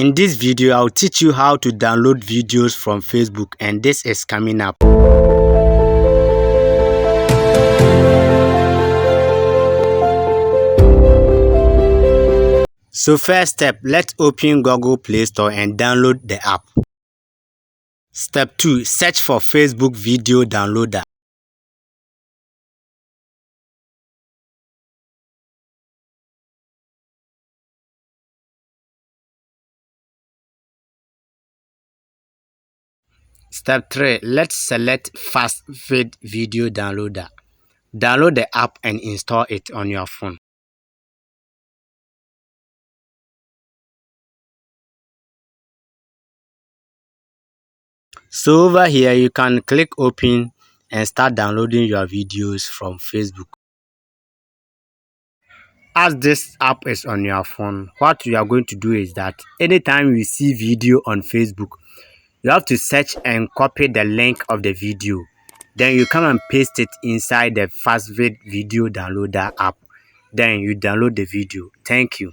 In this video, I'll teach you how to download videos from Facebook, and this is coming up. So first step, let's open Google Play Store and download the app. Step 2, search for Facebook Video Downloader. Step 3, let's select FastVid Video Downloader. Download the app and install it on your phone. So over here, you can click open and start downloading your videos from Facebook. As this app is on your phone, what you are going to do is that anytime you see video on Facebook, you have to search and copy the link of the video. Then you come and paste it inside the FastVid Video Downloader app. Then you download the video. Thank you.